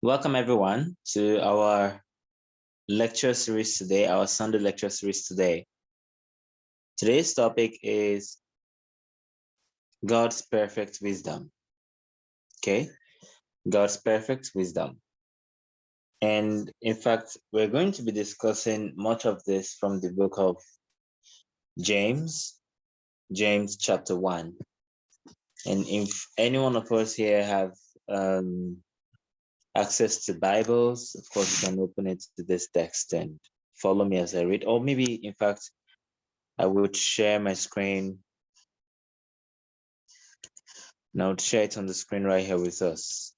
Welcome everyone to our lecture series today, our Sunday lecture series today. Today's topic is God's perfect wisdom. Okay, God's perfect wisdom. And in fact, we're going to be discussing much of this from the book of James, James chapter 1. And if any one of us here have access to Bibles, of course, you can open it to this text and follow me as I read. Or maybe, in fact, I would share my screen. And I would share it on the screen right here with us.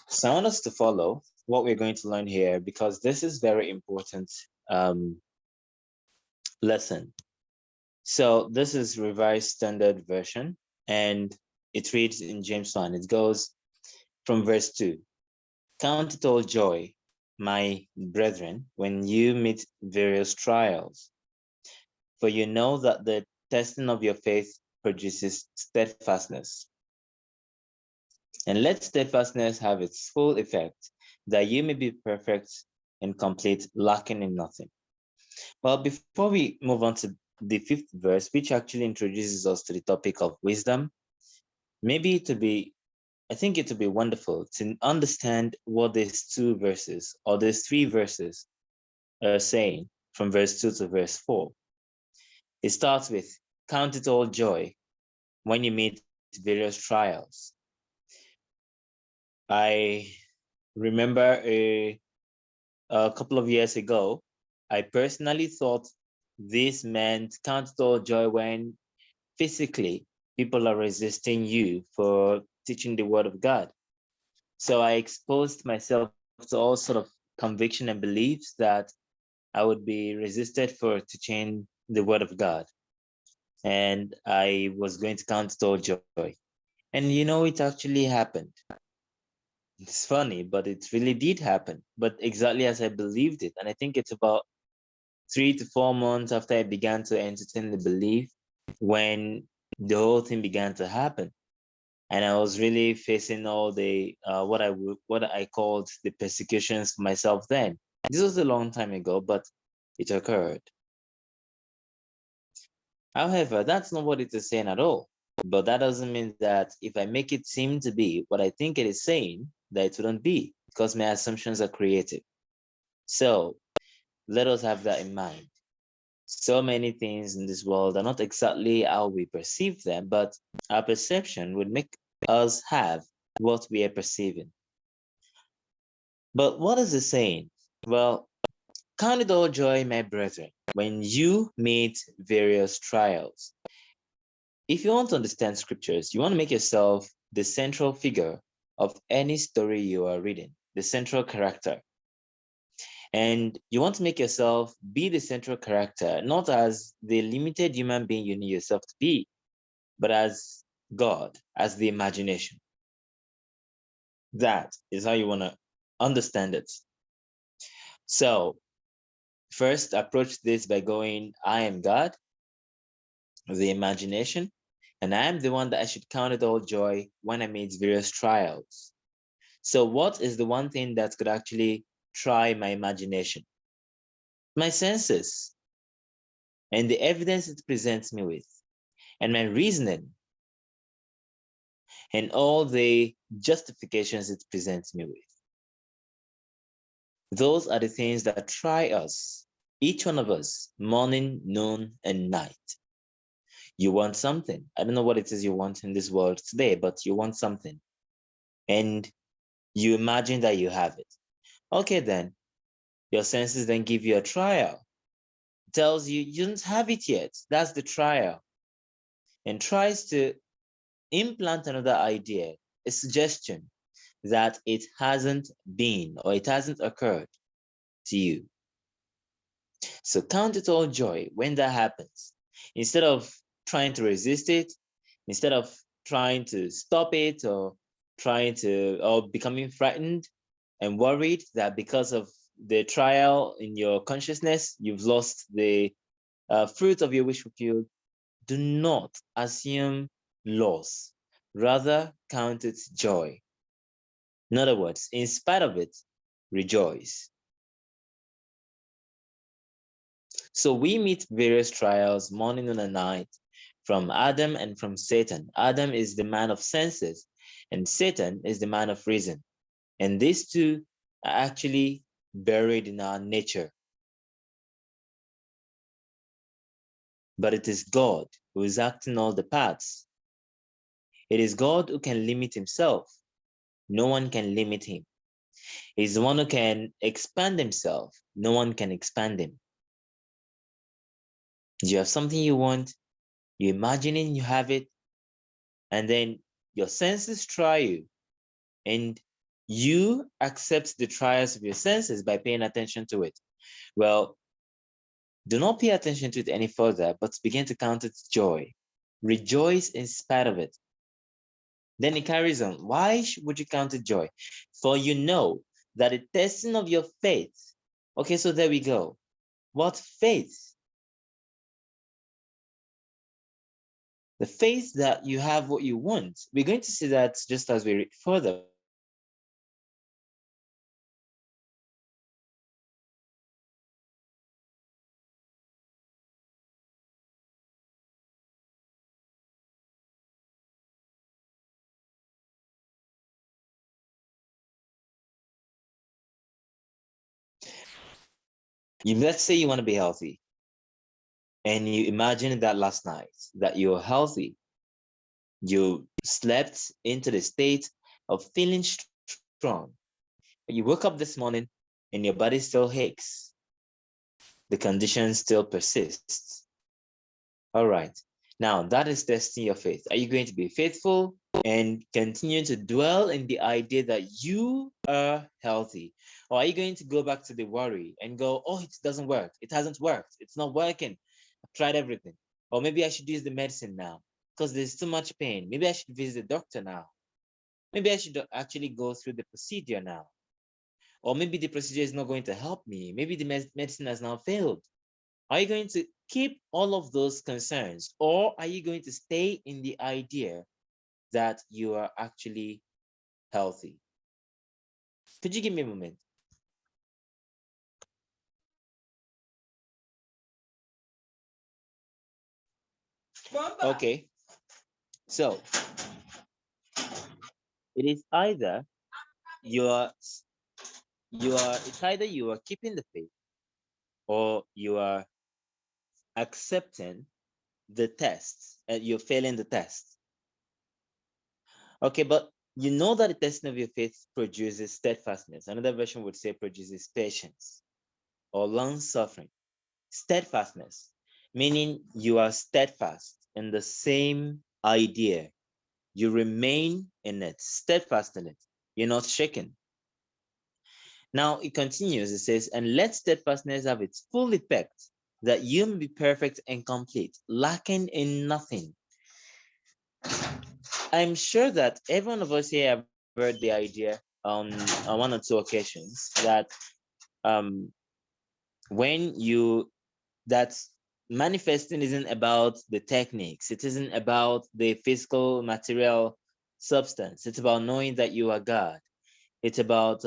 So I want us to follow what we're going to learn here because this is very important lesson. So this is Revised Standard Version, and it reads in James 1. It goes from verse 2. Count it all joy, my brethren, when you meet various trials, for you know that the testing of your faith produces steadfastness. And let steadfastness have its full effect, that you may be perfect and complete, lacking in nothing. Well, before we move on to the 5th verse, which actually introduces us to the topic of wisdom, maybe I think it would be wonderful to understand what these 2 verses or these 3 verses are saying from verse 2 to verse 4. It starts with, count it all joy when you meet various trials. I remember a couple of years ago, I personally thought this meant count it all joy when physically people are resisting you for teaching the word of God. So I exposed myself to all sort of conviction and beliefs that I would be resisted for teaching the word of God. And I was going to count it all joy. And it actually happened. It's funny, but it really did happen, but exactly as I believed it. And I think it's about 3 to 4 months after I began to entertain the belief when the whole thing began to happen. And I was really facing all the what I called the persecutions for myself then. This was a long time ago, but it occurred. However, that's not what it is saying at all. But that doesn't mean that if I make it seem to be what I think it is saying, that it wouldn't be, because my assumptions are creative. So let us have that in mind. So many things in this world are not exactly how we perceive them, but our perception would make us have what we are perceiving. But what is it saying? Well, count it all joy, my brethren, when you meet various trials. If you want to understand scriptures, you want to make yourself the central figure of any story you are reading, the central character. And you want to make yourself be the central character, not as the limited human being you need yourself to be, but as God, as the imagination. That is how you want to understand it. So first, approach this by going, I am God, the imagination, and I am the one that I should count it all joy when I meet various trials. So what is the one thing that could actually try my imagination? My senses and the evidence it presents me with, and my reasoning, and all the justifications it presents me with. Those are the things that try us, each one of us, morning, noon, and night. You want something. I don't know what it is you want in this world today, but you want something. And you imagine that you have it. Okay, then. Your senses then give you a trial. It tells you you don't have it yet. That's the trial. And tries to implant another idea, a suggestion that it hasn't been or it hasn't occurred to you. So count it all joy when that happens. Instead of trying to resist it, instead of trying to stop it or becoming frightened and worried that because of the trial in your consciousness, you've lost the fruit of your wish fulfilled, do not assume loss, rather count it joy. In other words, in spite of it, rejoice. So we meet various trials morning and night from Adam and from Satan. Adam is the man of senses, and Satan is the man of reason. And these two are actually buried in our nature. But it is God who is acting all the parts. It is God who can limit himself. No one can limit him. He's the one who can expand himself. No one can expand him. You have something you want, you imagine it, you have it, and then your senses try you, and you accept the trials of your senses by paying attention to it. Well, do not pay attention to it any further, but begin to count it joy. Rejoice in spite of it. Then he carries on. Why would you count it joy? For you know that the testing of your faith. Okay, so there we go. What faith? The faith that you have what you want. We're going to see that just as we read further. Let's say you want to be healthy, and you imagine that last night that you're healthy. You slept into the state of feeling strong. You woke up this morning and your body still aches. The condition still persists. All right. Now that is testing your faith. Are you going to be faithful and continue to dwell in the idea that you are healthy? Or are you going to go back to the worry and go, oh, it doesn't work. It hasn't worked. It's not working. I've tried everything. Or maybe I should use the medicine now because there's too much pain. Maybe I should visit the doctor now. Maybe I should actually go through the procedure now. Or maybe the procedure is not going to help me. Maybe the medicine has now failed. Are you going to keep all of those concerns, or are you going to stay in the idea that you are actually healthy? Could you give me a moment? Okay, so it is either it's either you are keeping the faith or you are accepting the test and you're failing the test. Okay, but you know that the testing of your faith produces steadfastness. Another version would say produces patience or long suffering. Steadfastness, meaning you are steadfast in the same idea. You remain in it, steadfast in it. You're not shaken. Now it continues, it says, and let steadfastness have its full effect, that you may be perfect and complete, lacking in nothing. I'm sure that every one of us here have heard the idea on one or two occasions that um, when you that manifesting isn't about the techniques, it isn't about the physical material substance, it's about knowing that you are God. It's about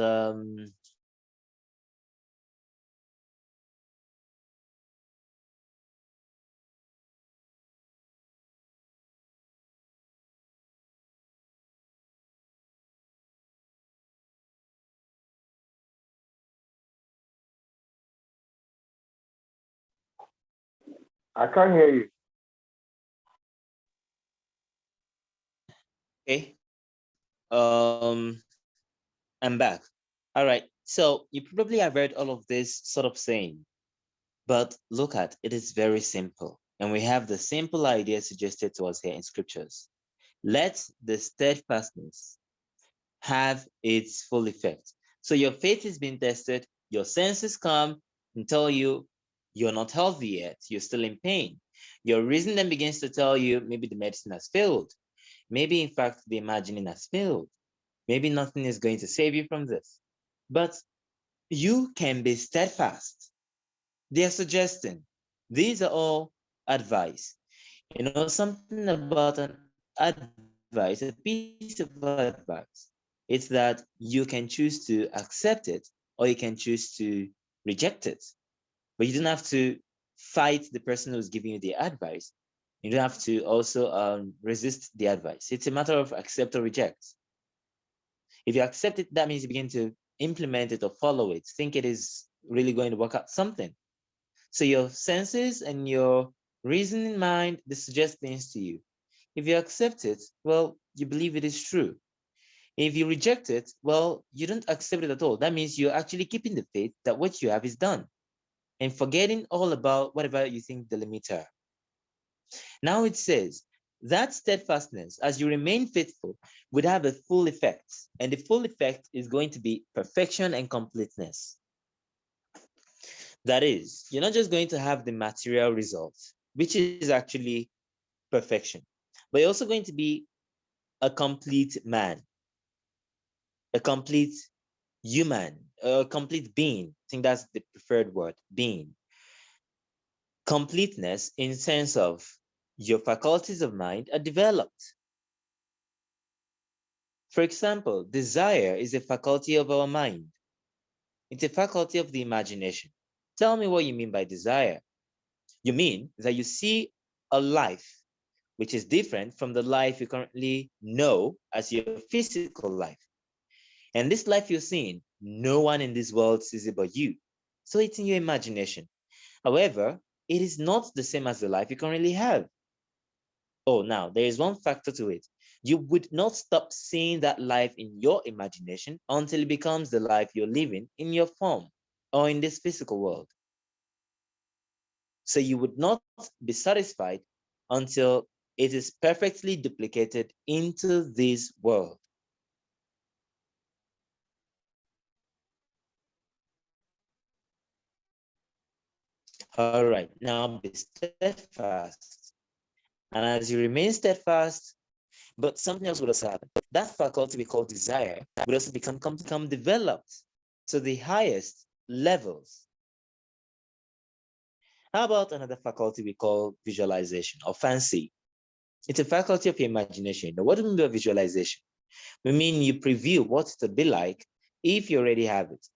I can't hear you. okay. I'm back. All right. So you probably have heard all of this sort of saying, but look at it is very simple. And we have the simple idea suggested to us here in scriptures. Let the steadfastness have its full effect. So your faith is being tested, your senses come and tell you you're not healthy yet, you're still in pain. Your reason then begins to tell you maybe the medicine has failed. Maybe, in fact, the imagining has failed. Maybe nothing is going to save you from this. But you can be steadfast. They are suggesting these are all advice. Something about an advice, a piece of advice. It's that you can choose to accept it or you can choose to reject it. But you don't have to fight the person who's giving you the advice. You don't have to also resist the advice. It's a matter of accept or reject. If you accept it, that means you begin to implement it or follow it, think it is really going to work out something. So your senses and your reasoning mind, they suggest things to you. If you accept it, well, you believe it is true. If you reject it, well, you don't accept it at all. That means you're actually keeping the faith that what you have is done and forgetting all about whatever you think the limits are. Now it says that steadfastness, as you remain faithful, would have a full effect. And the full effect is going to be perfection and completeness. That is, you're not just going to have the material results, which is actually perfection, but you're also going to be a complete man, a complete human, a complete being. I think that's the preferred word, being. Completeness in sense of your faculties of mind are developed. For example, desire is a faculty of our mind. It's a faculty of the imagination. Tell me what you mean by desire. You mean that you see a life which is different from the life you currently know as your physical life. And this life you're seeing, no one in this world sees it but you. So it's in your imagination. However, it is not the same as the life you currently have. Oh, now there is one factor to it. You would not stop seeing that life in your imagination until it becomes the life you're living in your form or in this physical world. So you would not be satisfied until it is perfectly duplicated into this world. All right, now be steadfast. And as you remain steadfast, but something else would also happen. That faculty we call desire would also become developed to the highest levels. How about another faculty we call visualization or fancy? It's a faculty of your imagination. Now, what do we mean by visualization? We mean you preview what it would be like if you already have it.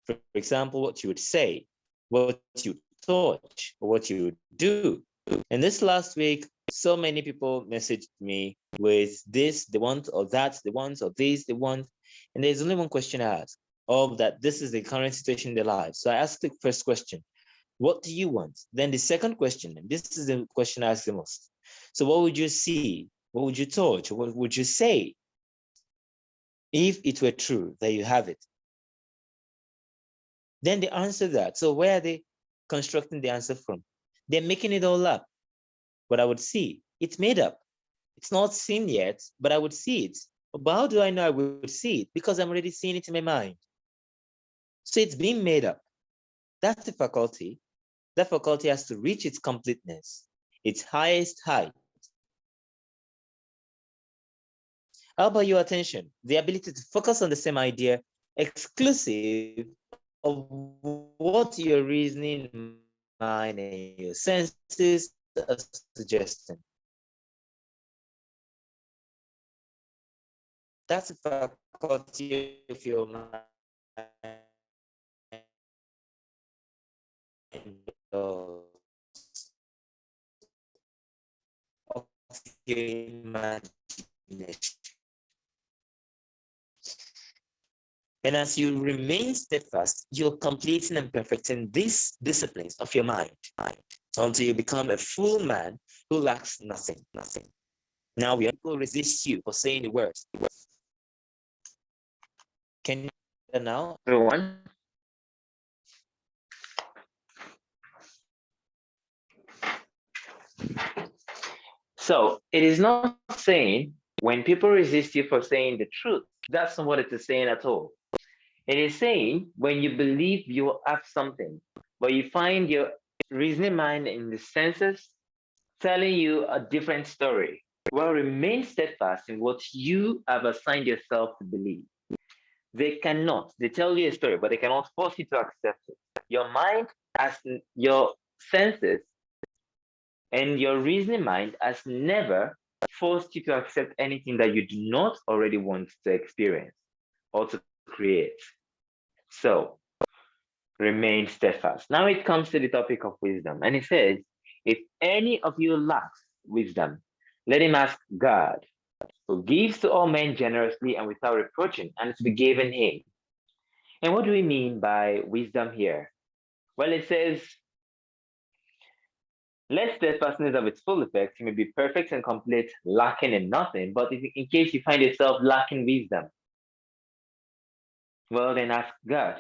For example, what you would say, what you touch, or what you would do. And this last week, so many people messaged me with this, they want, or that, they want, or this, they want. And there's only one question I ask, of that this is the current situation in their lives. So I asked the first question, what do you want? Then the second question, and this is the question I ask the most. So what would you see? What would you touch? What would you say if it were true that you have it? Then they answer that. So where are they constructing the answer from? They're making it all up. But I would see it's made up. It's not seen yet, but I would see it. But how do I know I would see it? Because I'm already seeing it in my mind. So it's being made up. That's the faculty. That faculty has to reach its completeness, its highest height. How about your attention? The ability to focus on the same idea, exclusive of what your reasoning mind and your senses are suggesting. That's the faculty of your mind, of your imagination. And as you remain steadfast, you're completing and perfecting these disciplines of your mind until you become a full man who lacks nothing. Now, people resist you for saying the words. Can you hear now, everyone? So it is not saying when people resist you for saying the truth, that's not what it is saying at all. It is saying when you believe you have something, but you find your reasoning mind in the senses telling you a different story. Well, remain steadfast in what you have assigned yourself to believe. They tell you a story, but they cannot force you to accept it. Your mind, as your senses And your reasoning mind has never forced you to accept anything that you do not already want to experience or to create. So remain steadfast. Now it comes to the topic of wisdom, and it says, if any of you lacks wisdom, let him ask God, who gives to all men generously and without reproaching, and it will be given him. And what do we mean by wisdom here? Well, it says, let steadfastness of its full effect, you may be perfect and complete, lacking in nothing. But if in case you find yourself lacking wisdom, well, then ask God,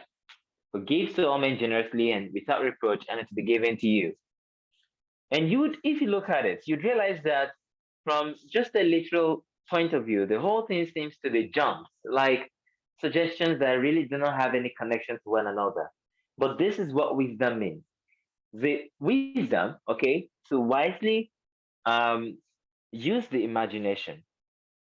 who gives to all men generously and without reproach, and it will be given to you. And you would, if you look at it, you'd realize that from just a literal point of view, the whole thing seems to be jumps, like suggestions that really do not have any connection to one another. But this is what wisdom means. The wisdom, okay, to wisely um, use the imagination.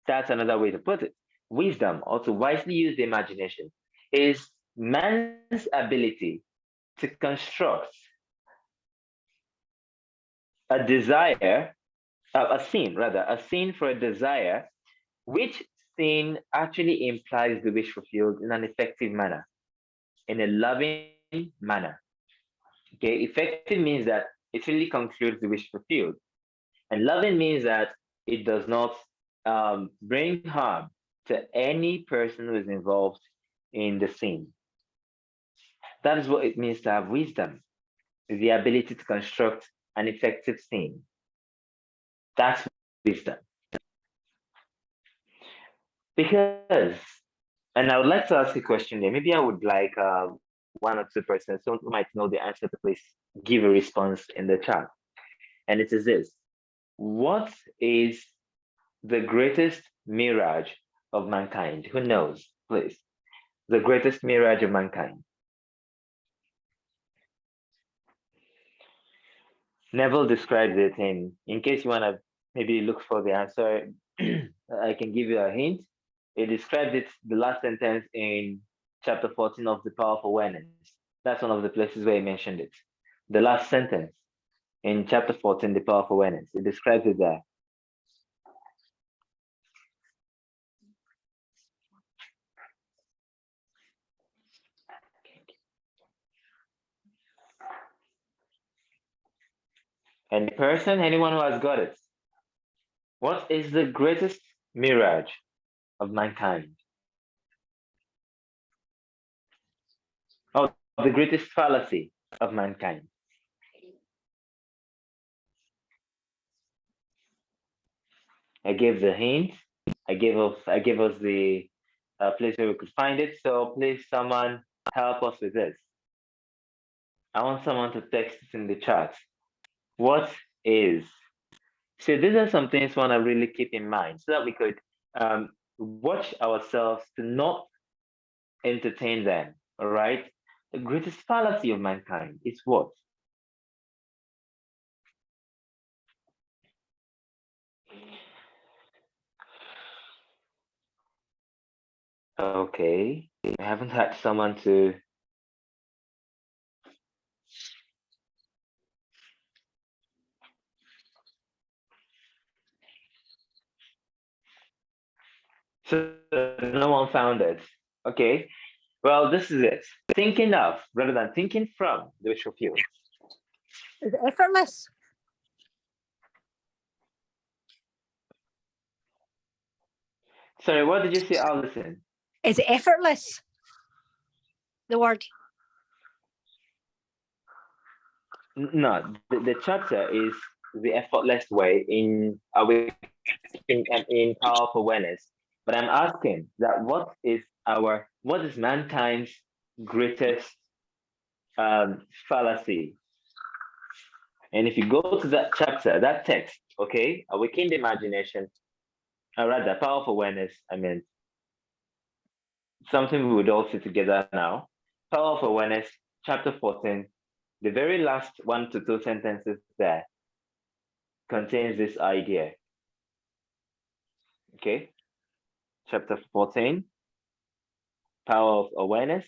That's another way to put it. Wisdom, or to wisely use the imagination, is man's ability to construct a desire, a scene rather, a scene for a desire, which scene actually implies the wish fulfilled in an effective manner, in a loving manner. Okay, effective means that it really concludes the wish fulfilled, and loving means that it does not bring harm to any person who is involved in the scene. That is what it means to have wisdom, the ability to construct an effective scene. That's wisdom. Because, and I would like to ask a question there. Maybe I would like one or two persons who might know the answer to please give a response in the chat. And it is this: what is the greatest mirage of mankind? Who knows, please? The greatest mirage of mankind. Neville describes it in case you want to maybe look for the answer, I can give you a hint. It describes it, the last sentence in chapter 14 of The Power of Awareness. That's one of the places where he mentioned it. The last sentence in chapter 14, The Power of Awareness. It describes it there. Any person, anyone who has got it? What is the greatest mirage of mankind? Oh, the greatest fallacy of mankind. I gave the hint. I gave us the place where we could find it. So please, someone help us with this. I want someone to text it in the chat. What is? So these are some things we want to really keep in mind so that we could watch ourselves to not entertain them. All right. The greatest fallacy of mankind is what? Okay. I haven't had someone to. So no one found it. Okay. Well, this is it. Thinking of rather than thinking from the visual field. Is effortless. Sorry, what did you say, Alison? Is effortless. The word. No, the chapter is the effortless way in in power of awareness. But I'm asking that what is mankind's greatest fallacy? And if you go to that chapter, that text, okay, awaken the imagination, or rather, power of awareness. I mean, something we would all see together now. Power of awareness, chapter 14. The very last 1 to 2 sentences there contains this idea. Okay, chapter 14, power of awareness.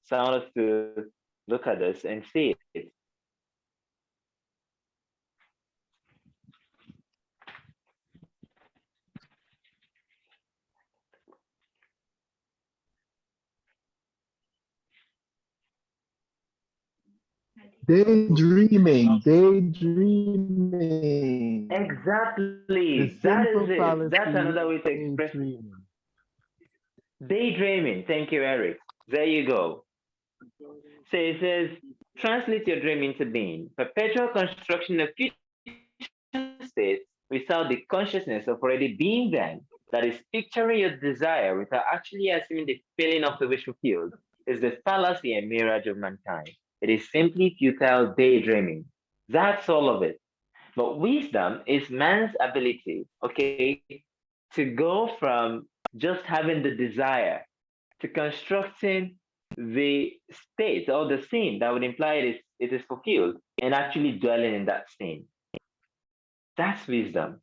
So I want us to look at this and see it. Daydreaming. Daydreaming. The Exactly. That is simple it. That's fallacy another way to in express dreaming. daydreaming. Thank you, Eric. There you go. So it says, translate your dream into being. Perpetual construction of future states without the consciousness of already being them. That is picturing your desire without actually assuming the feeling of the wish fulfilled is the fallacy and mirage of mankind. It is simply futile daydreaming. That's all of it. But wisdom is man's ability, okay, to go from just having the desire to constructing the state or the scene that would imply it is fulfilled and actually dwelling in that scene. That's wisdom.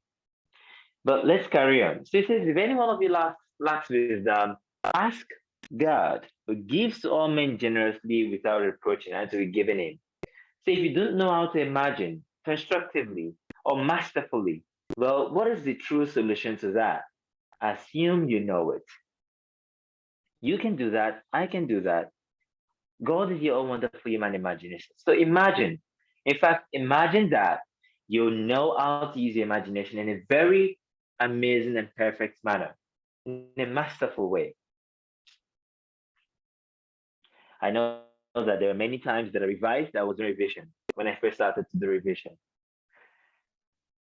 But let's carry on. So it says, if any one of you lacks wisdom, ask God, who gives to all men generously without reproaching, and to be given him. So if you don't know how to imagine constructively or masterfully, well, what is the true solution to that? Assume you know it. You can do that. I can do that. God is your own wonderful human imagination. So imagine, in fact, imagine that you know how to use your imagination in a very amazing and perfect manner, in a masterful way. I know that there are many times that I revised that was a revision when I first started to do revision.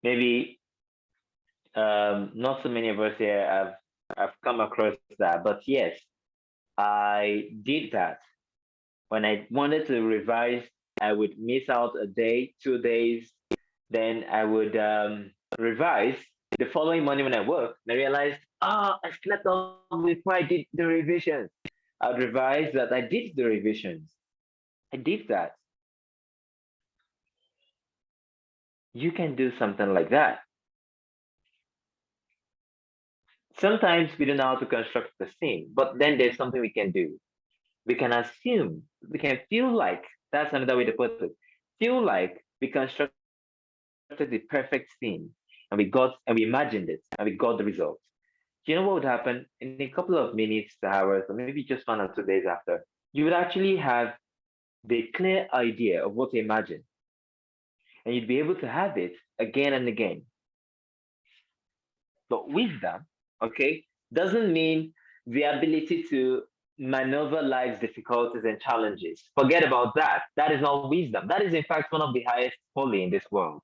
Maybe not so many of us here have come across that, but yes, I did that. When I wanted to revise, I would miss out a day, 2 days, then I would revise the following morning when I woke. And I realized, I slept off before I did the revisions. I'd revise that I did the revisions. I did that. You can do something like that. Sometimes we don't know how to construct the scene, but then there's something we can do. We can assume, we can feel like, that's another way to put it, feel like we constructed the perfect scene and we imagined it and we got the result. Do you know what would happen in a couple of minutes to hours, or maybe just 1 or 2 days after? You would actually have the clear idea of what to imagine, and you'd be able to have it again and again. But wisdom, okay, doesn't mean the ability to maneuver life's difficulties and challenges. Forget about that. That is not wisdom. That is, in fact, one of the highest folly in this world.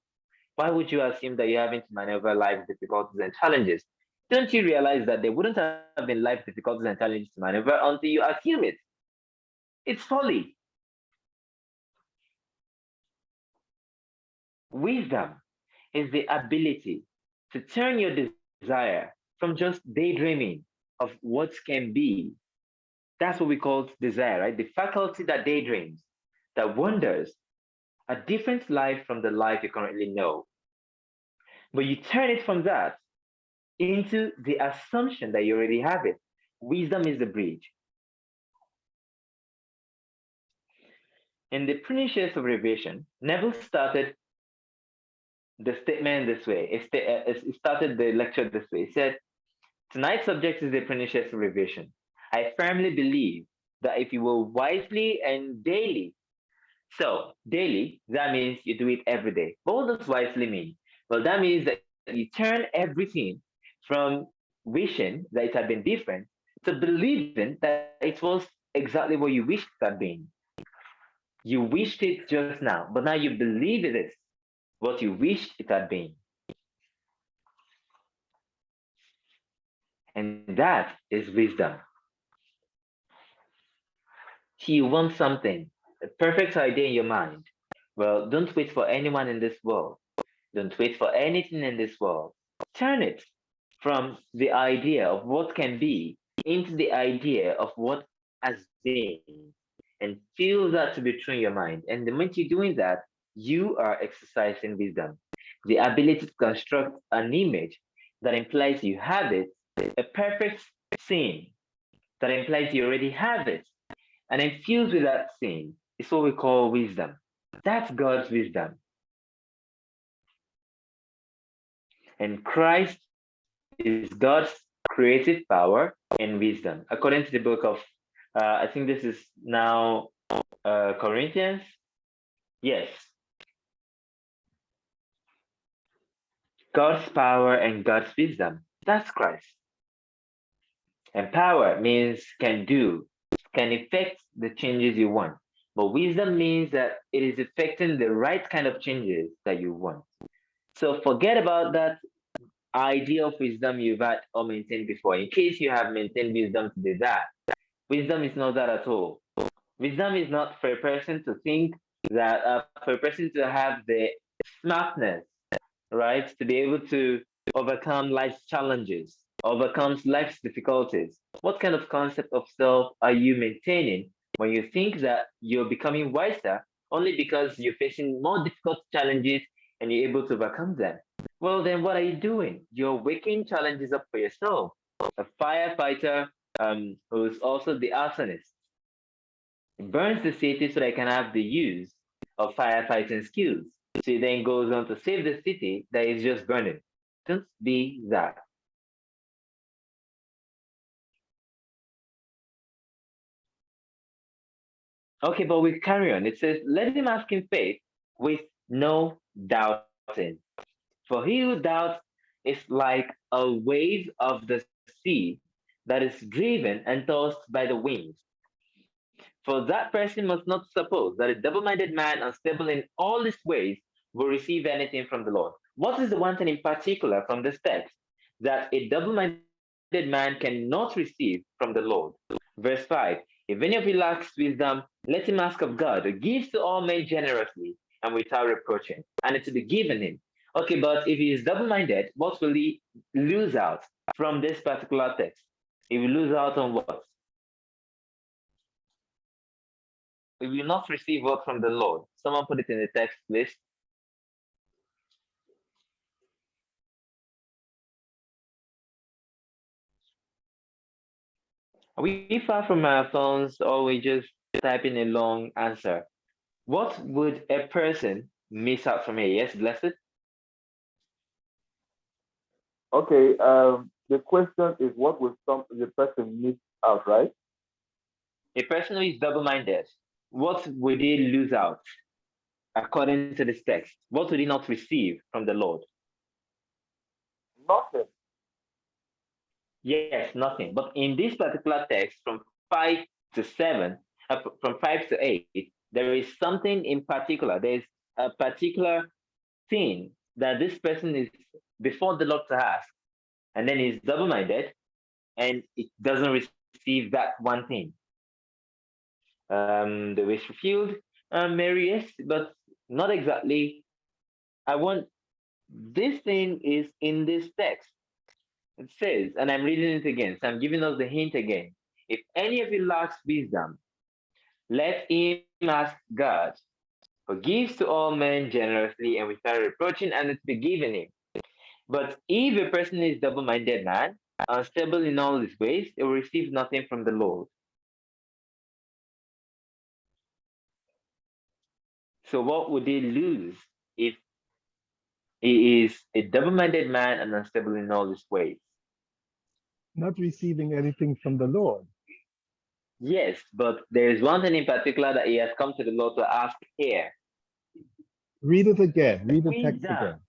Why would you assume that you're having to maneuver life's difficulties and challenges? Don't you realize that there wouldn't have been life difficulties and challenges to maneuver until you assume it? It's folly. Wisdom is the ability to turn your desire from just daydreaming of what can be. That's what we call desire, right? The faculty that daydreams, that wonders a different life from the life you currently know. But you turn it from that into the assumption that you already have it. Wisdom is the bridge. In the pernicious of revision, Neville started the statement this way. It started the lecture this way. He said, tonight's subject is the pernicious of revision. I firmly believe that if you will wisely and daily, so daily, that means you do it every day. But what does wisely mean? Well, that means that you turn everything from wishing that it had been different to believing that it was exactly what you wished it had been. You wished it just now, but now you believe it is what you wished it had been. And that is wisdom. You want something, a perfect idea in your mind. Well, don't wait for anyone in this world. Don't wait for anything in this world. Turn it from the idea of what can be into the idea of what has been, and feel that to be true in your mind. And the moment you're doing that, you are exercising wisdom, the ability to construct an image that implies you have it, a perfect scene that implies you already have it, and infused with that scene is what we call wisdom. That's God's wisdom. And Christ is God's creative power and wisdom. According to the book of, I think this is now Corinthians. Yes. God's power and God's wisdom. That's Christ. And power means can do, can effect the changes you want. But wisdom means that it is effecting the right kind of changes that you want. So forget about that idea of wisdom you've had or maintained before. In case you have maintained wisdom to be that, wisdom is not that at all. Wisdom is not for a person to think that, for a person to have the smartness, right, to be able to overcome life's challenges, overcome life's difficulties. What kind of concept of self are you maintaining when you think that you're becoming wiser only because you're facing more difficult challenges and you're able to overcome them? Well, then what are you doing? You're waking challenges up for yourself. A firefighter who's also the arsonist burns the city so they can have the use of firefighting skills. So he then goes on to save the city that is just burning. Don't be that. Okay, but we carry on. It says, let him ask in faith with no doubting. For he who doubts is like a wave of the sea that is driven and tossed by the winds. For that person must not suppose that a double minded man, unstable in all his ways, will receive anything from the Lord. What is the one thing in particular from this text that a double minded man cannot receive from the Lord? Verse 5, if any of you lacks wisdom, let him ask of God, who gives to all men generously and without reproaching, and it will be given him. Okay, but if he is double minded, what will he lose out from this particular text? He will lose out on what? We will not receive what from the Lord. Someone put it in the text, please. Are we far from our phones or we just type in a long answer? What would a person miss out from here? Yes, blessed? Okay, the question is what will the person miss out, right? A person who is double minded, what would he lose out according to this text? What would he not receive from the Lord? Nothing. Yes, nothing. But in this particular text, from 5 to 7, from 5 to 8, there is something in particular. There's a particular thing that this person is before the Lord to ask, and then he's double minded and it doesn't receive that one thing. The wish fulfilled, Mary, yes, but not exactly. I want this thing is in this text. It says, and I'm reading it again, so I'm giving us the hint again. If any of you lacks wisdom, let him ask God, who gives to all men generously and without reproaching, and it's be given him. But if a person is double minded man, unstable in all his ways, he will receive nothing from the Lord. So, what would he lose if he is a double minded man and unstable in all his ways? Not receiving anything from the Lord. Yes, but there is one thing in particular that he has come to the Lord to ask here. Read it again. Read the text Wisdom. again.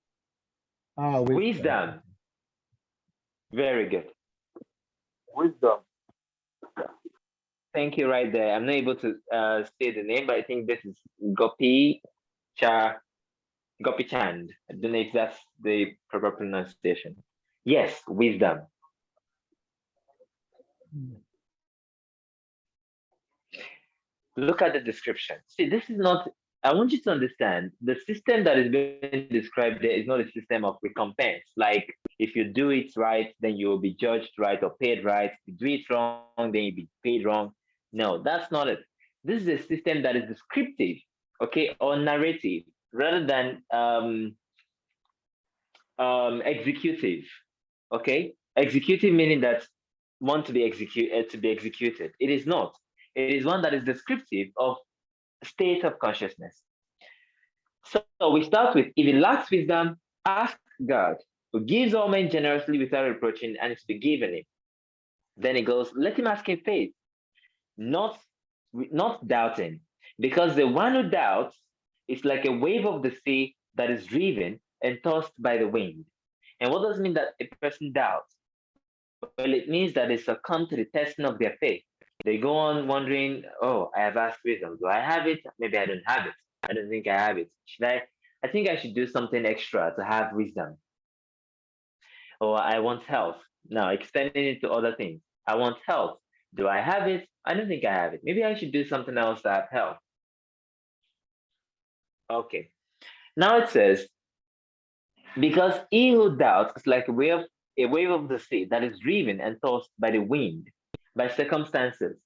Ah, Wisdom. Very good. Wisdom. Thank you right there. I'm not able to say the name, but I think this is Gopi Chand. I don't know if that's the proper pronunciation. Yes, wisdom. Look at the description. See, this is not, I want you to understand the system that is being described there is not a system of recompense. Like if you do it right, then you will be judged right or paid right. If you do it wrong, then you'll be paid wrong. No, that's not it. This is a system that is descriptive, okay, or narrative rather than executive. Okay, executive meaning that want to be executed. It is not. It is one that is descriptive of state of consciousness. So we start with if he lacks wisdom, ask God, who gives all men generously without reproaching, and it's be given him. Then it goes, let him ask in faith, not not doubting, because the one who doubts is like a wave of the sea that is driven and tossed by the wind. And what does it mean that a person doubts? Well, it means that they succumb to the testing of their faith. They go on wondering, oh, I have asked wisdom. Do I have it? Maybe I don't have it. I don't think I have it. Should I? I think I should do something extra to have wisdom. Or I want health. Now, extending it to other things. I want health. Do I have it? I don't think I have it. Maybe I should do something else to have health. Okay. Now it says, because he who doubts is like a wave of the sea that is driven and tossed by the wind, by circumstances.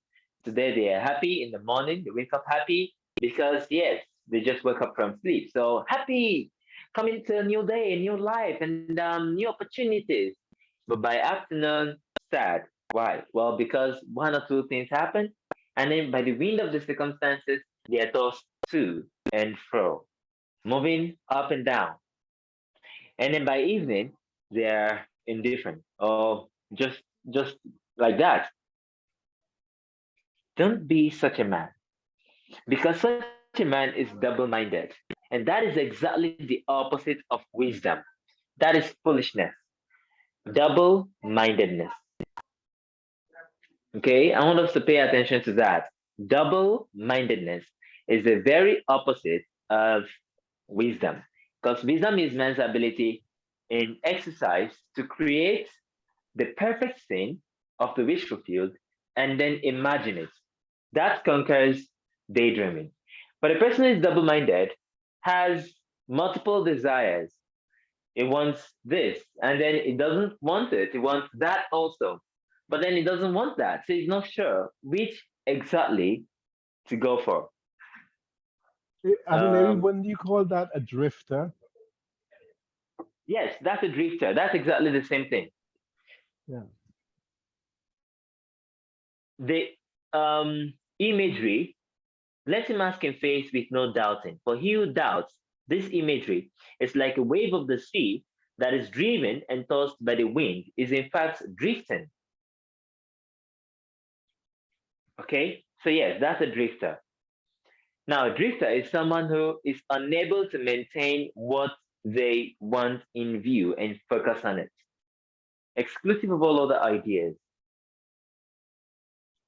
Today they are happy in the morning, they wake up happy because, yes, they just woke up from sleep. So happy, coming to a new day, a new life, and new opportunities. But by afternoon, sad. Why? Well, because one or two things happen, and then by the wind of the circumstances, they are tossed to and fro, moving up and down. And then by evening, they're indifferent or just like that. Don't be such a man, because such a man is double-minded, and that is exactly the opposite of wisdom. That is foolishness, double-mindedness. Okay, I want us to pay attention to that. Double-mindedness is the very opposite of wisdom, because wisdom is man's ability in exercise to create the perfect scene of the wish fulfilled and then imagine it. That conquers daydreaming. But a person who is double minded has multiple desires. It wants this, and then it doesn't want it. It wants that also. But then it doesn't want that. So he's not sure which exactly to go for. Adelere, Um, when do you call that a drifter? yes, that's a drifter. That's exactly the same thing. Yeah. The imagery, let him ask in faith with no doubting. For he who doubts, this imagery is like a wave of the sea that is driven and tossed by the wind, is in fact drifting. Okay, so yes, that's a drifter. Now, a drifter is someone who is unable to maintain what they want in view and focus on it, exclusive of all other ideas.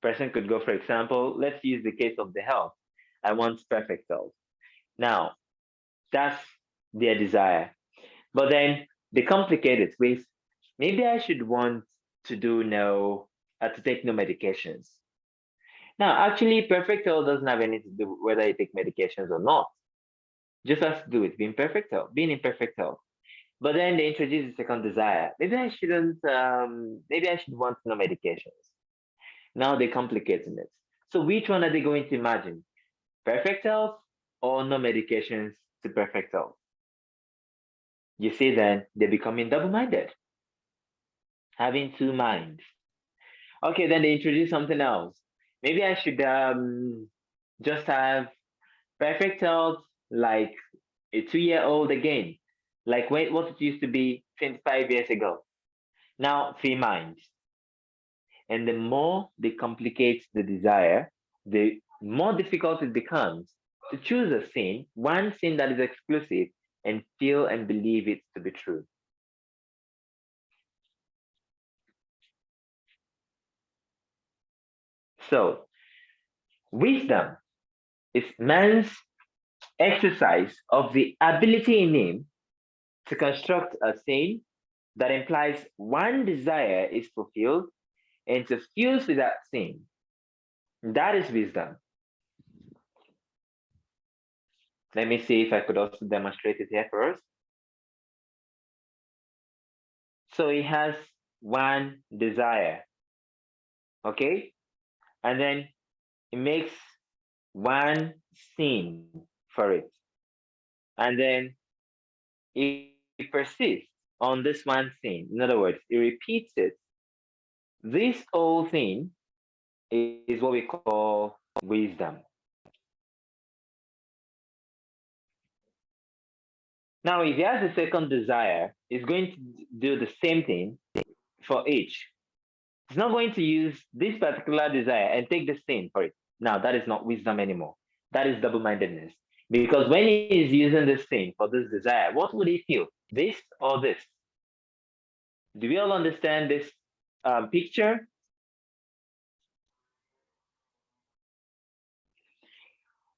Person could go, for example, let's use the case of the health. I want perfect health. Now, that's their desire. But then they complicate it with, maybe I should want to do no, to take no medications. Now, actually, perfect health doesn't have anything to do with whether you take medications or not. Just has to do with being in perfect health. But then they introduce the second desire. Maybe I shouldn't, maybe I should want no medications. Now they're complicating it. So which one are they going to imagine? Perfect health or no medications to perfect health? You see, then they're becoming double-minded, having two minds. Okay, then they introduce something else. Maybe I should just have perfect health like a 2-year-old again, like what it used to be 25 years ago. Now, three minds. And the more they complicate the desire, the more difficult it becomes to choose a sin, one sin that is exclusive, and feel and believe it to be true. So, wisdom is man's exercise of the ability in him to construct a scene that implies one desire is fulfilled and to fuse with that scene. That is wisdom. Let me see if I could also demonstrate it here for us. So he has one desire, okay? And then he makes one scene for it. And then he persists on this one scene. In other words, he repeats it. This whole thing is what we call wisdom. Now, if he has a second desire, he's going to do the same thing for each. He's not going to use this particular desire and take the same for it. Now, that is not wisdom anymore. That is double mindedness. Because when he is using this thing for this desire, what would he feel? This or this? Do we all understand this picture?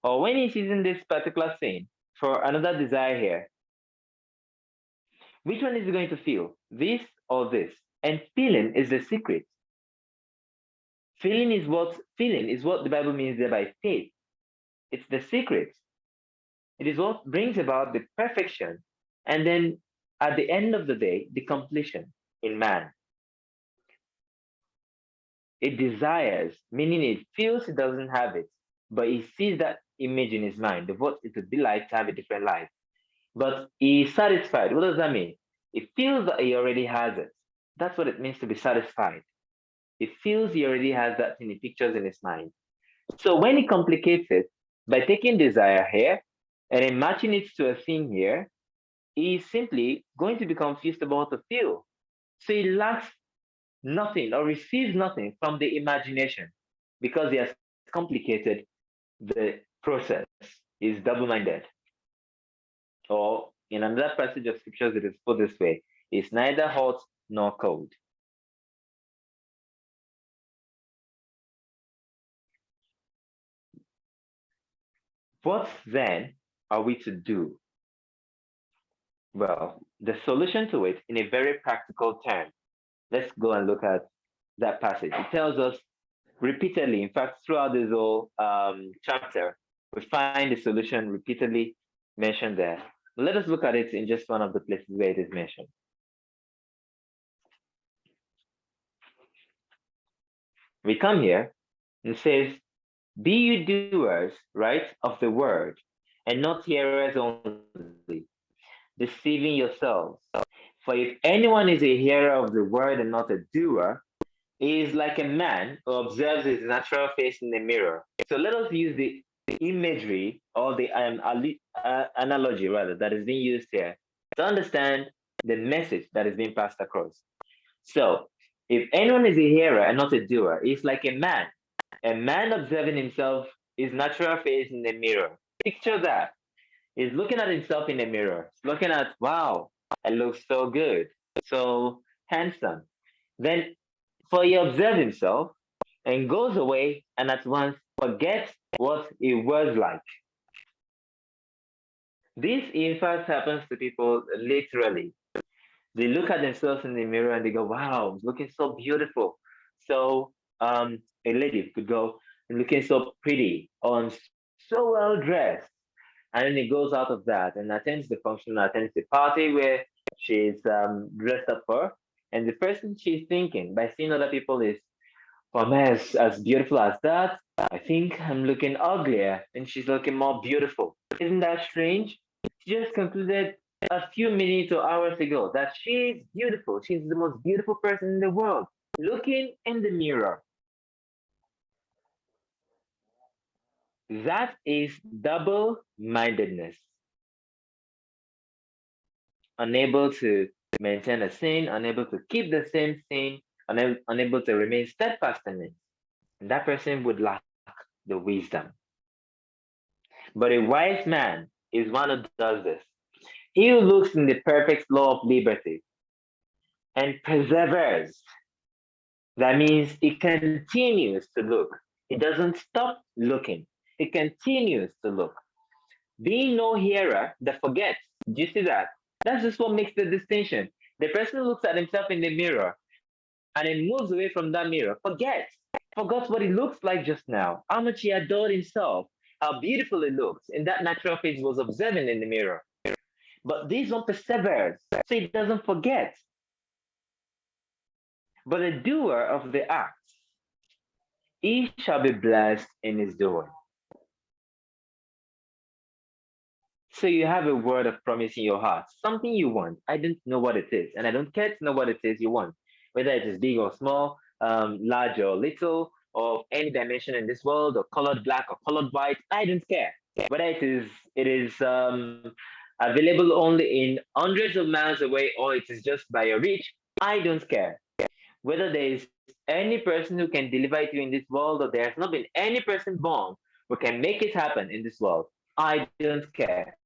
Or when he's using this particular thing for another desire here, which one is he going to feel? This or this? And feeling is the secret. Feeling is what the Bible means there by faith. It's the secret. It is what brings about the perfection, and then at the end of the day, the completion in man. It desires, meaning it feels it doesn't have it, but he sees that image in his mind of what it would be like to have a different life. But he is satisfied. What does that mean? He feels that he already has it. That's what it means to be satisfied. He feels he already has that thing, he pictures in his mind. So when he complicates it by taking desire here and then matching it to a thing here, he's simply going to be confused about the feel. So he lacks nothing or receives nothing from the imagination because he has complicated the process. He's double minded. Or in another passage of scriptures, it is put this way: it's neither hot nor cold. What then are we to do? Well, the solution to it in a very practical term. Let's go and look at that passage. It tells us repeatedly, in fact, throughout this whole chapter, we find the solution repeatedly mentioned there. Let us look at it in just one of the places where it is mentioned. We come here and it says, be you doers, right, of the word, and not hearers only, deceiving yourselves. For if anyone is a hearer of the word and not a doer, he is like a man who observes his natural face in the mirror. So let us use the imagery or the analogy rather that is being used here to understand the message that is being passed across. So if anyone is a hearer and not a doer, he's like a man observing himself, his natural face in the mirror. Picture that. He's looking at himself in the mirror. He's looking at, wow, I look so good, so handsome. Then for he observes himself and goes away and at once forgets what he was like. This in fact happens to people literally. They look at themselves in the mirror and they go, wow, I'm looking so beautiful. So a lady could go, looking so pretty or so well dressed. And then he goes out of that and attends the function, attends the party where she's dressed up for. And the first thing she's thinking by seeing other people is, for me, as beautiful as that, I think I'm looking uglier and she's looking more beautiful. Isn't that strange? She just concluded a few minutes or hours ago that she's beautiful. She's the most beautiful person in the world. Looking in the mirror. That is double mindedness. Unable to maintain a sin, unable to keep the same sin, unable to remain steadfast in it. And that person would lack the wisdom. But a wise man is one who does this. He who looks in the perfect law of liberty and perseveres. That means he continues to look. He doesn't stop looking. He continues to look. Being no hearer that forgets. Do you see that? That's just what makes the distinction. The person who looks at himself in the mirror and then moves away from that mirror, forgot what he looks like just now, how much he adored himself, how beautiful he looks, and that natural face was observing in the mirror. But this one perseveres, so he doesn't forget. But the doer of the act, he shall be blessed in his doing. So you have a word of promise in your heart, something you want. I don't know what it is, and I don't care to know what it is you want, whether it is big or small, large or little, or any dimension in this world, or colored black or colored white. I don't care. Whether it is available only in hundreds of miles away, or it is just by your reach. I don't care. Whether there is any person who can deliver it to you in this world, or there has not been any person born who can make it happen in this world. I don't care.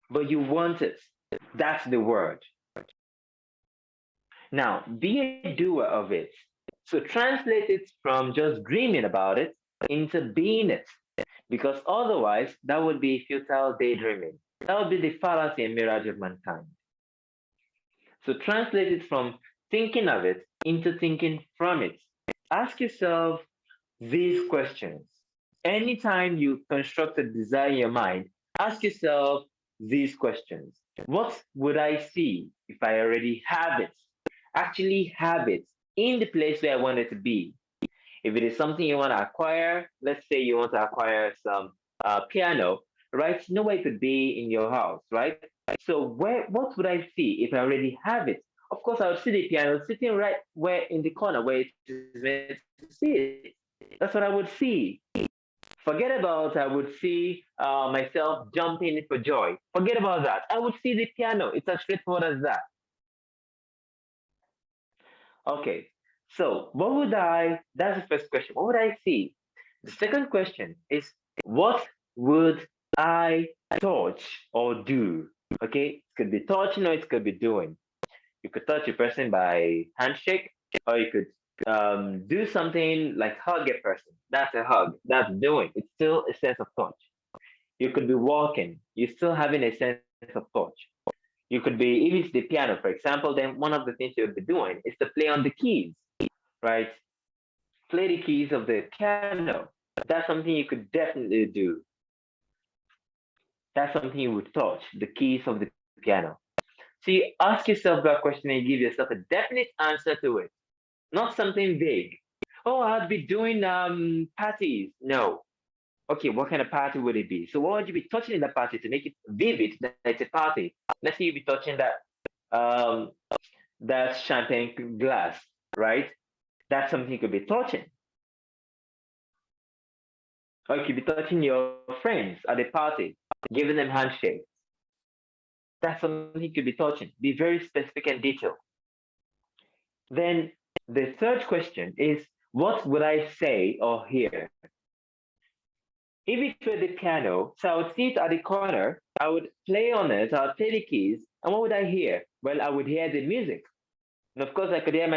But you want it. That's the word. Now, be a doer of it. So translate it from just dreaming about it into being it. Because otherwise, that would be futile daydreaming. That would be the fallacy and mirage of mankind. So translate it from thinking of it into thinking from it. Ask yourself these questions. Anytime you construct a desire in your mind, ask yourself these questions. What would I see if I already have it? Actually have it in the place where I want it to be. If it is something you want to acquire, let's say you want to acquire some piano, right? You know where it could be in your house, right? So what would I see if I already have it? Of course, I would see the piano sitting right where in the corner where it is meant to see it. That's what I would see. Forget about I would see myself jumping for joy. Forget about that. I would see the piano. It's as straightforward as that. Okay. So what would that's the first question. What would I see? The second question is what would I touch or do? Okay. It could be touching or it could be doing. You could touch a person by handshake, or you could do something like hug a person. That's a hug. That's doing. It's still a sense of touch. You could be walking. You're still having a sense of touch. You could be, if it's the piano, for example, then one of the things you'll be doing is to play on the keys, right? Play the keys of the piano. That's something you could definitely do. That's something you would touch, the keys of the piano. So you ask yourself that question and you give yourself a definite answer to it, not something vague. Oh, I'd be doing parties. No. Okay, what kind of party would it be? So what would you be touching in the party to make it vivid that it's a party? Let's say you be touching um that champagne glass, right? That's something you could be touching. Or you could be touching your friends at a party, giving them handshakes. That's something you could be touching. Be very specific and detailed. Then the third question is, what would I say or hear? If it were the piano, so I would sit at the corner, I would play on it, I would play the keys, and what would I hear? Well, I would hear the music. And of course, I could hear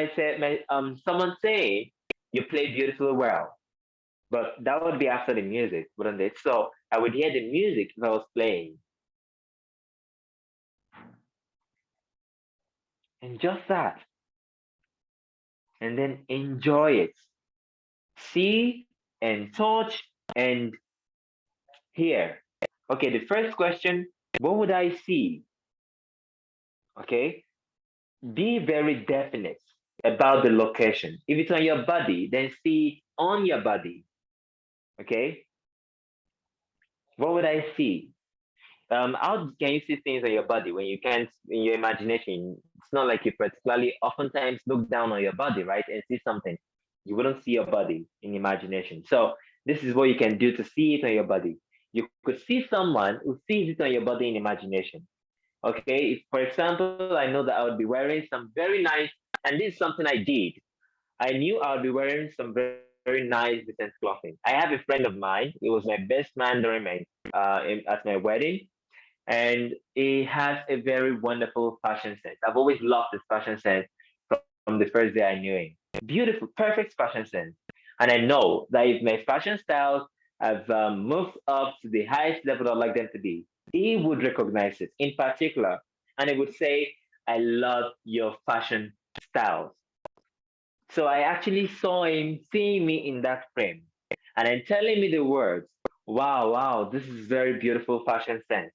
someone saying, "You played beautifully well." But that would be after the music, wouldn't it? So I would hear the music if I was playing. And just that. And then enjoy it. See and touch and hear. Okay, the first question, what would I see? Okay, be very definite about the location. If it's on your body, then see on your body. Okay, what would I see? How can you see things on your body when you can't in your imagination? It's not like you particularly oftentimes look down on your body, right, and see something. You wouldn't see your body in imagination. So this is what you can do to see it on your body. You could see someone who sees it on your body in imagination. Okay, if, for example, I know that I would be wearing some very nice, and this is something I did. I knew I would be wearing some very nice decent clothing. I have a friend of mine. He was my best man during my at my wedding, and he has a very wonderful fashion sense. I've always loved his fashion sense from the first day I knew him. Beautiful, perfect fashion sense. And I know that if my fashion styles have moved up to the highest level I'd like them to be, he would recognize it in particular. And he would say, I love your fashion styles. So I actually saw him seeing me in that frame and then telling me the words, wow, wow, this is very beautiful fashion sense.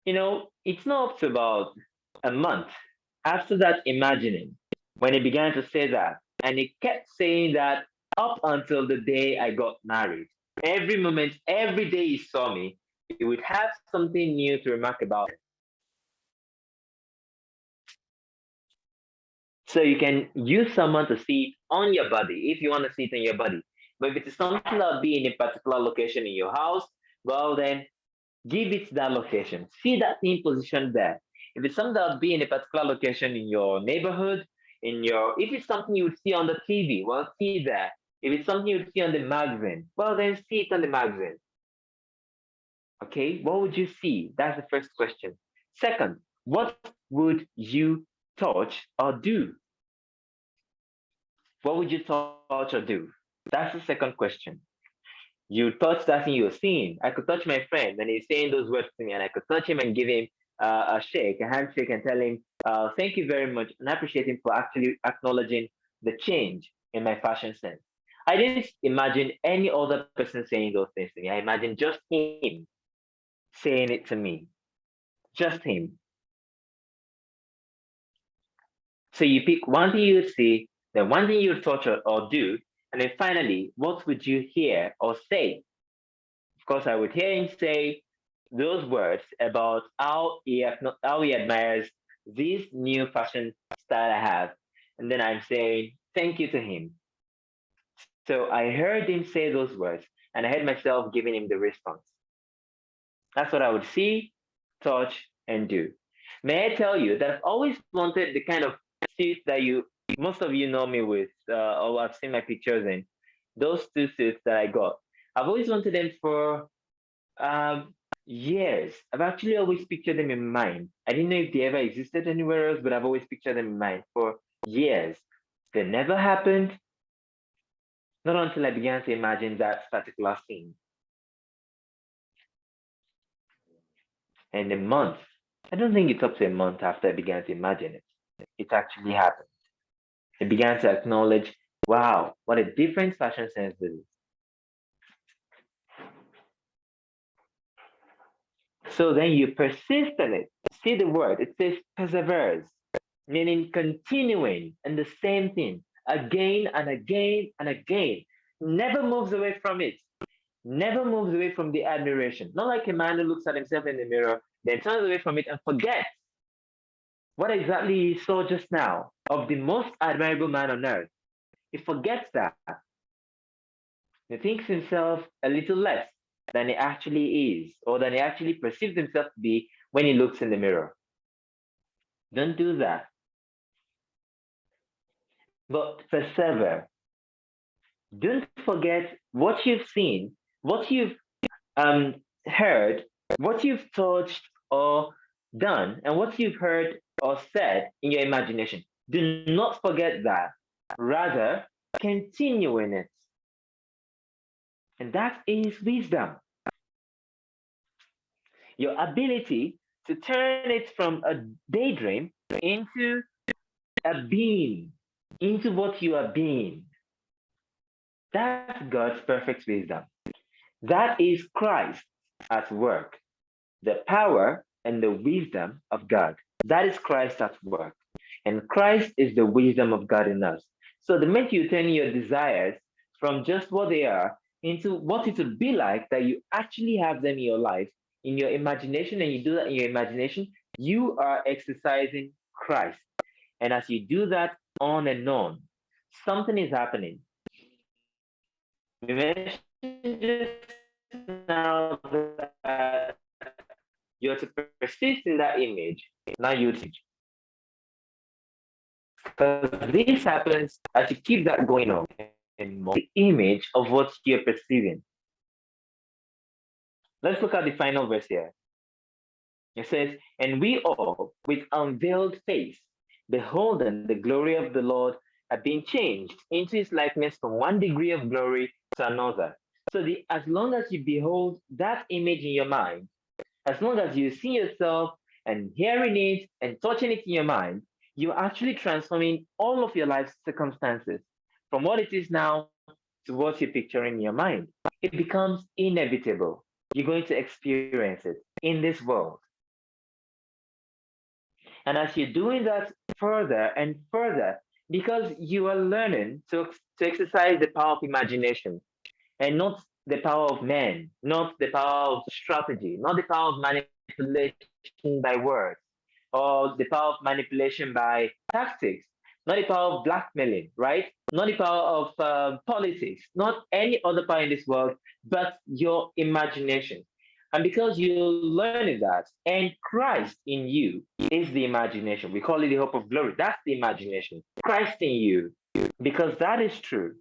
It's not up to about a month after that imagining when he began to say that. And he kept saying that up until the day I got married. Every moment, every day he saw me, he would have something new to remark about it. So you can use someone to see it on your body if you want to see it on your body. But if it is something that will be in a particular location in your house, well then give it that location. See that thing positioned there. If it's something that will be in a particular location in your neighborhood, if it's something you would see on the TV, well, see there. If it's something you'd see on the magazine, well, then see it on the magazine. Okay, what would you see? That's the first question. Second, what would you touch or do? What would you touch or do? That's the second question. You touch that thing you're seeing. I could touch my friend and he's saying those words to me, and I could touch him and give him a shake, a handshake, and tell him, thank you very much, and appreciate him for actually acknowledging the change in my fashion sense. I didn't imagine any other person saying those things to me. I imagined just him saying it to me. Just him. So you pick one thing you would see, then one thing you would touch or do, and then finally, what would you hear or say? Of course, I would hear him say those words about how he admires this new fashion style I have. And then I'm saying thank you to him. So I heard him say those words, and I heard myself giving him the response. That's what I would see, touch, and do. May I tell you that I've always wanted the kind of suit that most of you know me with, or I've seen my pictures in. Those two suits that I got. I've always wanted them for years. I've actually always pictured them in mind. I didn't know if they ever existed anywhere else, but I've always pictured them in mind for years. They never happened. Not until I began to imagine that particular scene. And a month, I don't think it's up to a month after I began to imagine it. It actually happened. I began to acknowledge, wow, what a different fashion sense this is. So then you persist in it. See the word, it says perseveres, meaning continuing in the same thing again and again and again. Never moves away from it. Never moves away from the admiration. Not like a man who looks at himself in the mirror, then turns away from it and forgets what exactly he saw just now of the most admirable man on earth. He forgets that. He thinks himself a little less than he actually is, or than he actually perceives himself to be when he looks in the mirror. Don't do that. But persevere. Don't forget what you've seen, what you've heard, what you've touched or done, and what you've heard or said in your imagination. Do not forget that. Rather, continue in it. And that is wisdom. Your ability to turn it from a daydream into a being, into what you are being. That's God's perfect wisdom. That is Christ at work. The power and the wisdom of God. That is Christ at work. And Christ is the wisdom of God in us. So the minute you turn your desires from just what they are into what it would be like that you actually have them in your life, in your imagination, and you do that in your imagination, you are exercising Christ. And as you do that on and on, something is happening. We mentioned just now that you're to persist in that image, now you teach. Because this happens as you keep that going on and more the image of what you're perceiving. Let's look at the final verse here. It says, and we all, with unveiled face, beholding the glory of the Lord, are being changed into his likeness from one degree of glory to another. So as long as you behold that image in your mind, as long as you see yourself and hearing it and touching it in your mind, you're actually transforming all of your life circumstances from what it is now to what you're picturing in your mind. It becomes inevitable. You're going to experience it in this world. And as you're doing that further and further, because you are learning to exercise the power of imagination and not the power of men, not the power of strategy, not the power of manipulation by words, or the power of manipulation by tactics, not the power of blackmailing, right? Not the power of politics, not any other power in this world, but your imagination. And because you're learning that, and Christ in you is the imagination. We call it the hope of glory. That's the imagination. Christ in you. Because that is true.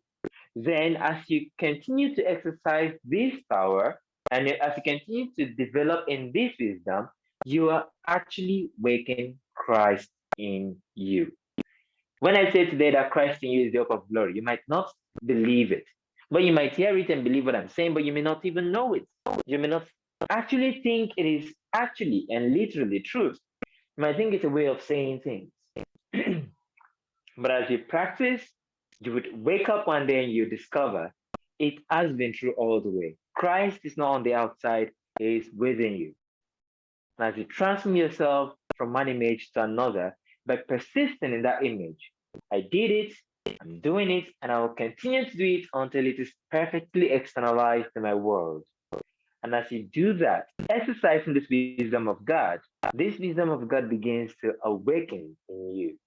Then, as you continue to exercise this power and as you continue to develop in this wisdom, you are actually waking Christ in you. When I say today that Christ in you is the hope of glory, you might not believe it, but you might hear it and believe what I'm saying, but you may not even know it. You may not actually think it is actually and literally truth. You might think it's a way of saying things. But as you practice, you would wake up one day and you discover it has been true all the way. Christ is not on the outside, he is within you. And as you transform yourself from one image to another by persisting in that image, I did it, I'm doing it, and I will continue to do it until it is perfectly externalized in my world. And as you do that, exercising this wisdom of God, this wisdom of God begins to awaken in you.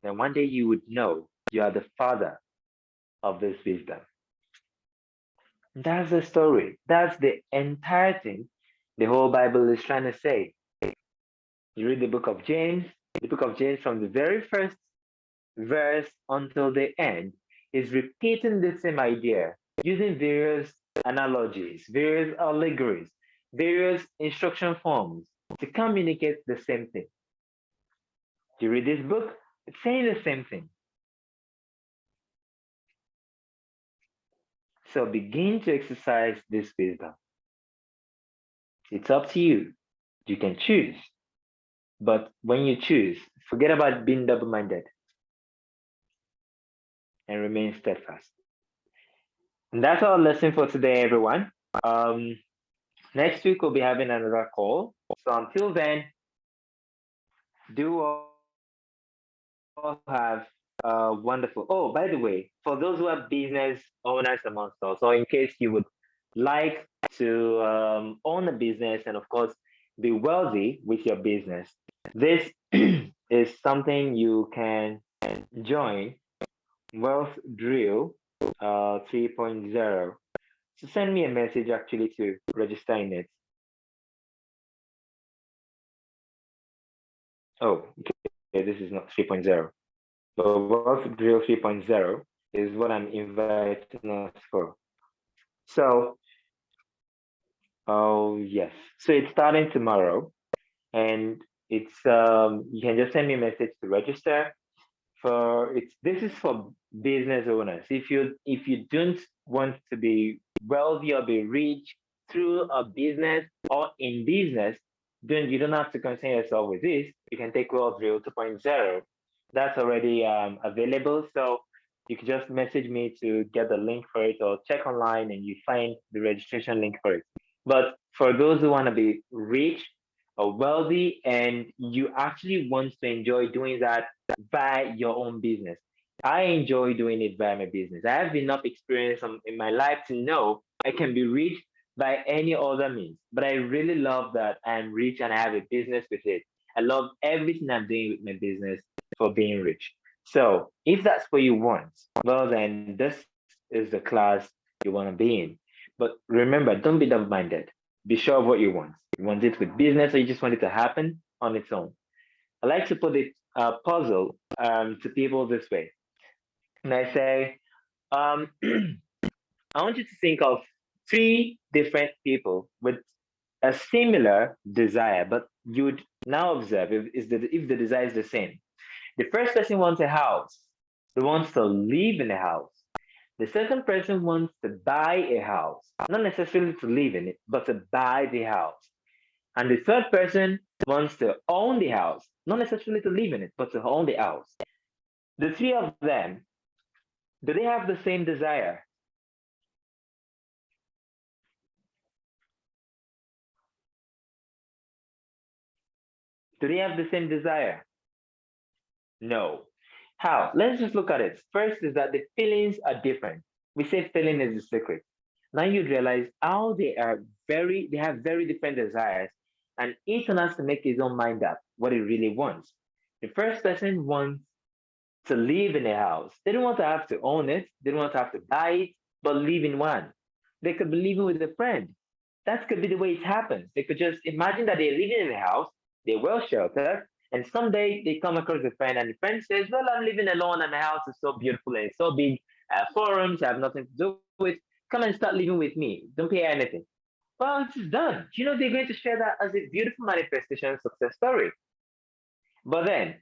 Then one day you would know you are the father of this wisdom. That's the story. That's the entire thing the whole Bible is trying to say. You read the book of James from the very first verse until the end is repeating the same idea using various analogies, various allegories, various instruction forms to communicate the same thing. You read this book, it's saying the same thing. So begin to exercise this wisdom. It's up to you. You can choose. But when you choose, forget about being double minded and remain steadfast. And that's our lesson for today, everyone. Next week, we'll be having another call. So until then, do all have wonderful. Oh, by the way, for those who are business owners amongst us, or in case you would like to own a business and, of course, be wealthy with your business, this is something you can join Wealth Drill 3.0. So send me a message actually to register in it. Oh, okay, this is not 3.0. But Wealth Drill 3.0 is what I'm inviting us for. So, oh yes. So it's starting tomorrow, and it's you can just send me a message to register. This is for business owners. If you don't want to be wealthy or be rich through a business or in business, then you don't have to concern yourself with this. You can take Wealth Drill 2.0. That's already available. So you can just message me to get the link for it, or check online and you find the registration link for it. But for those who want to be rich or wealthy and you actually want to enjoy doing that by your own business, I enjoy doing it by my business. I have enough experience in my life to know I can be rich by any other means. But I really love that I'm rich and I have a business with it. I love everything I'm doing with my business for being rich. So if that's what you want, well, then this is the class you want to be in. But remember, don't be double-minded. Be sure of what you want. You want it with business, or you just want it to happen on its own. I like to put it puzzle to people this way. And I say, I want you to think of three different people with a similar desire, but you'd now observe if the desire is the same. The first person wants a house. They wants to live in a house. The second person wants to buy a house, not necessarily to live in it, but to buy the house. And the third person wants to own the house, not necessarily to live in it, but to own the house. The three of them, do they have the same desire? Do they have the same desire? No. How? Let's just look at it. First is that the feelings are different. We say feeling is the secret. Now you realize how they have very different desires, and each one has to make his own mind up what he really wants. The first person wants to live in a house. They don't want to have to own it. They don't want to have to buy it, but live in one. They could be living with a friend. That could be the way it happens. They could just imagine that they're living in a house, they're well sheltered, And someday they come across a friend, and the friend says, "Well, I'm living alone, and my house is so beautiful and it's so big. I have 4 rooms, I have nothing to do with. Come and start living with me. Don't pay anything." Well, it's done. They're going to share that as a beautiful manifestation success story. But then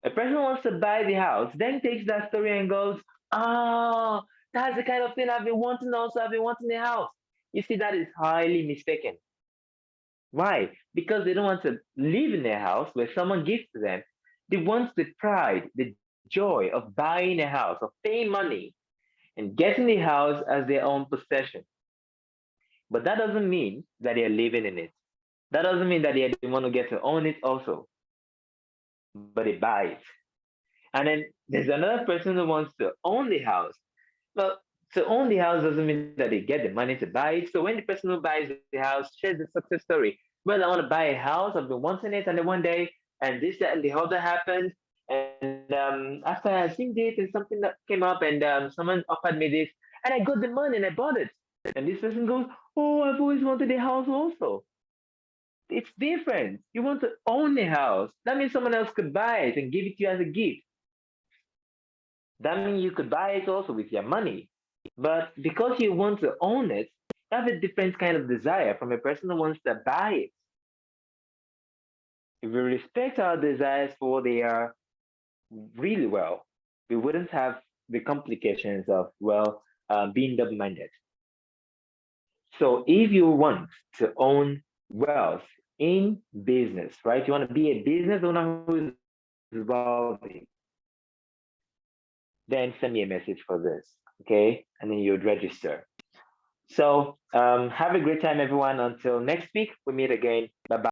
a person who wants to buy the house, then takes that story and goes, "Oh, that's the kind of thing I've been wanting also. I've been wanting a house." You see, that is highly mistaken. Why? Because they don't want to live in their house where someone gives to them. They want the pride, the joy of buying a house, of paying money and getting the house as their own possession. But that doesn't mean that they are living in it. That doesn't mean that they are the one who get to own it also, but they buy it. And then there's another person who wants to own the house. Well, to own the house doesn't mean that they get the money to buy it. So when the person who buys the house shares the success story, "Well, I want to buy a house, I've been wanting it, and then one day, and this, that, and the other happened. And after I seen this and something that came up, and someone offered me this, and I got the money and I bought it." And this person goes, "Oh, I've always wanted a house also." It's different. You want to own a house. That means someone else could buy it and give it to you as a gift. That means you could buy it also with your money. But because you want to own it, you have a different kind of desire from a person who wants to buy it. If we respect our desires for what they are really well, we wouldn't have the complications of, being double minded. So if you want to own wealth in business, right? You want to be a business owner who is wealthy, then send me a message for this, okay? And then you'd register. So have a great time, everyone. Until next week, we meet again. Bye bye.